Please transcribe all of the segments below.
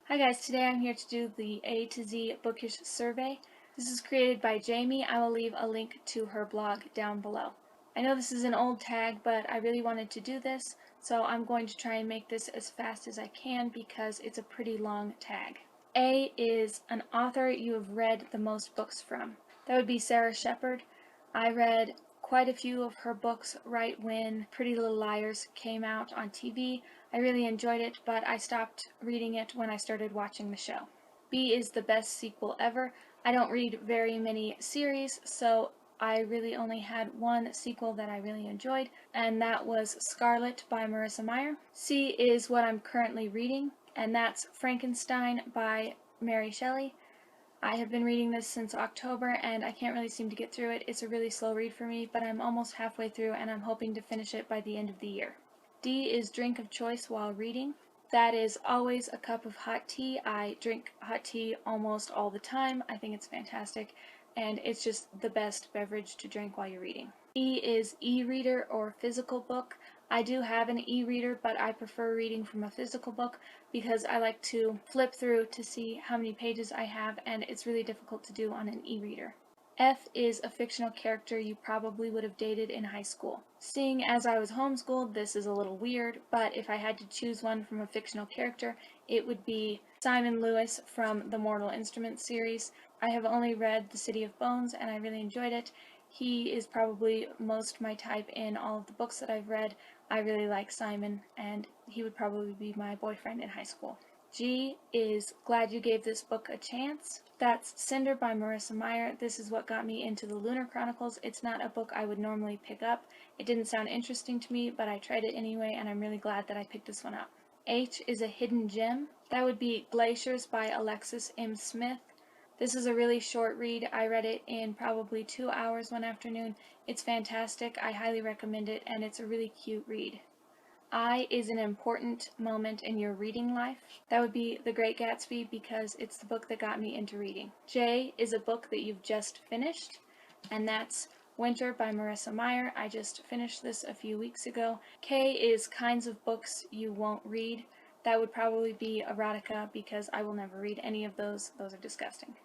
Hi guys, today I'm here to do the A to Z Bookish Survey. This is created by Jamie. I will leave a link to her blog down below. I know this is an old tag, but I really wanted to do this, so I'm going to try and make this as fast as I can because it's a pretty long tag. A is an author you have read the most books from. That would be Sara Shepard. I read quite a few of her books right when Pretty Little Liars came out on TV. I really enjoyed it, but I stopped reading it when I started watching the show. B is the best sequel ever. I don't read very many series, so I really only had one sequel that I really enjoyed, and that was Scarlet by Marissa Meyer. C is what I'm currently reading, and that's Frankenstein by Mary Shelley. I have been reading this since October and I can't really seem to get through it. It's a really slow read for me, but I'm almost halfway through and I'm hoping to finish it by the end of the year. D is drink of choice while reading. That is always a cup of hot tea. I drink hot tea almost all the time. I think it's fantastic and it's just the best beverage to drink while you're reading. E is e-reader or physical book. I do have an e-reader, but I prefer reading from a physical book because I like to flip through to see how many pages I have, and it's really difficult to do on an e-reader. F is a fictional character you probably would have dated in high school. Seeing as I was homeschooled, this is a little weird, but if I had to choose one from a fictional character, it would be Simon Lewis from the Mortal Instruments series. I have only read The City of Bones, and I really enjoyed it. He is probably most my type in all of the books that I've read. I really like Simon, and he would probably be my boyfriend in high school. G is Glad You Gave This Book a Chance. That's Cinder by Marissa Meyer. This is what got me into the Lunar Chronicles. It's not a book I would normally pick up. It didn't sound interesting to me, but I tried it anyway, and I'm really glad that I picked this one up. H is a hidden gem. That would be Glaciers by Alexis M. Smith. This is a really short read. I read it in probably 2 hours one afternoon. It's fantastic. I highly recommend it, and it's a really cute read. I is an important moment in your reading life. That would be The Great Gatsby because it's the book that got me into reading. J is a book that you've just finished, and that's Winter by Marissa Meyer. I just finished this a few weeks ago. K is kinds of books you won't read. That would probably be erotica because I will never read any of those. Those are disgusting.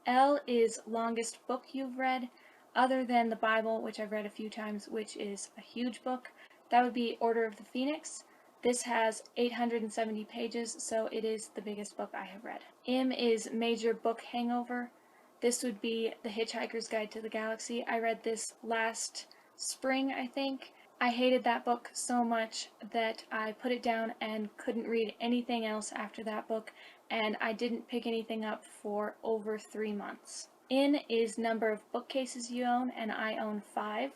L is longest book you've read, other than the Bible, which I've read a few times, which is a huge book. That would be Order of the Phoenix. This has 870 pages, so it is the biggest book I have read. M is major book hangover. This would be The Hitchhiker's Guide to the Galaxy. I read this last spring, I think. I hated that book so much that I put it down and couldn't read anything else after that book, and I didn't pick anything up for over 3 months. N is number of bookcases you own, and I own 5.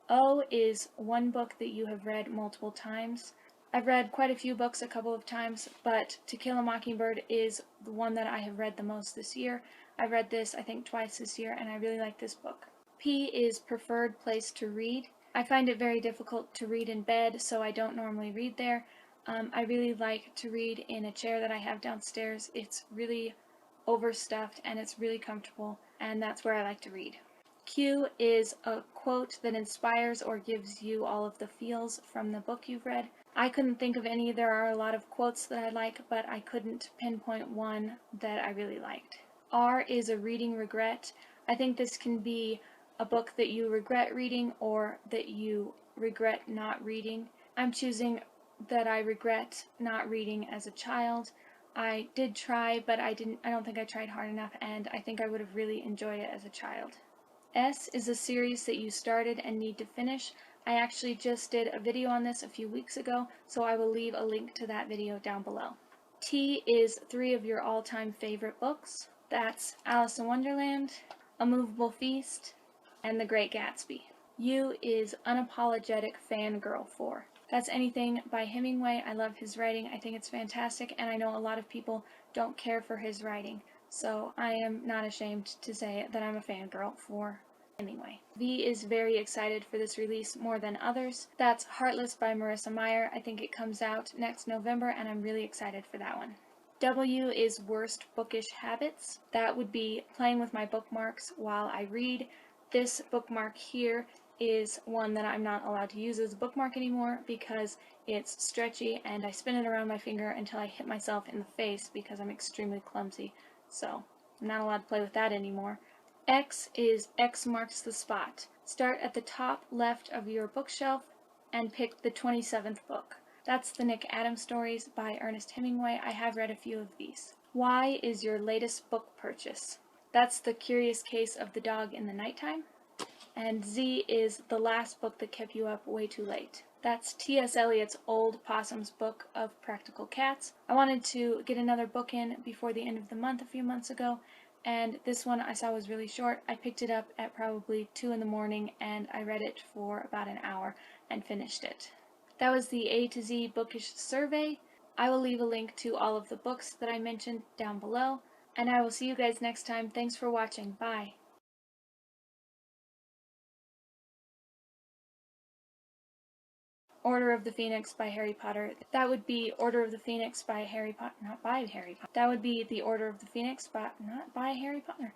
O is one book that you have read multiple times. I've read quite a few books a couple of times, but To Kill a Mockingbird is the one that I have read the most this year. I've read this, I think, twice this year, and I really like this book. P is preferred place to read. I find it very difficult to read in bed, so I don't normally read there. I really like to read in a chair that I have downstairs. It's really overstuffed and it's really comfortable, and that's where I like to read. Q is a quote that inspires or gives you all of the feels from the book you've read. I couldn't think of any. There are a lot of quotes that I like, but I couldn't pinpoint one that I really liked. R is a reading regret. I think this can be a book that you regret reading or that you regret not reading. I'm choosing that I regret not reading as a child. I did try, but I don't think I tried hard enough, and I think I would have really enjoyed it as a child. S is a series that you started and need to finish. I actually just did a video on this a few weeks ago, so I will leave a link to that video down below. T is 3 of your all-time favorite books. That's Alice in Wonderland, A Moveable Feast, and The Great Gatsby. U is unapologetic fangirl for. That's anything by Hemingway. I love his writing. I think it's fantastic, and I know a lot of people don't care for his writing, so I am not ashamed to say that I'm a fangirl for Hemingway. V is very excited for this release more than others. That's Heartless by Marissa Meyer. I think it comes out next November, and I'm really excited for that one. W is worst bookish habits. That would be playing with my bookmarks while I read. This bookmark here is one that I'm not allowed to use as a bookmark anymore because it's stretchy and I spin it around my finger until I hit myself in the face because I'm extremely clumsy. So I'm not allowed to play with that anymore. X is X marks the spot. Start at the top left of your bookshelf and pick the 27th book. That's the Nick Adams stories by Ernest Hemingway. I have read a few of these. Y is your latest book purchase. That's The Curious Case of the Dog in the Nighttime. And Z is The Last Book That Kept You Up Way Too Late. That's T.S. Eliot's old Possum's book of practical cats. I wanted to get another book in before the end of the month a few months ago, and this one I saw was really short. I picked it up at probably 2 in the morning and I read it for about an hour and finished it. That was the A to Z Bookish Survey. I will leave a link to all of the books that I mentioned down below, and I will see you guys next time. Thanks for watching. Bye. Order of the Phoenix by Harry Potter. That would be Order of the Phoenix by Harry Potter, not by Harry Potter. That would be the Order of the Phoenix, but not by Harry Potter.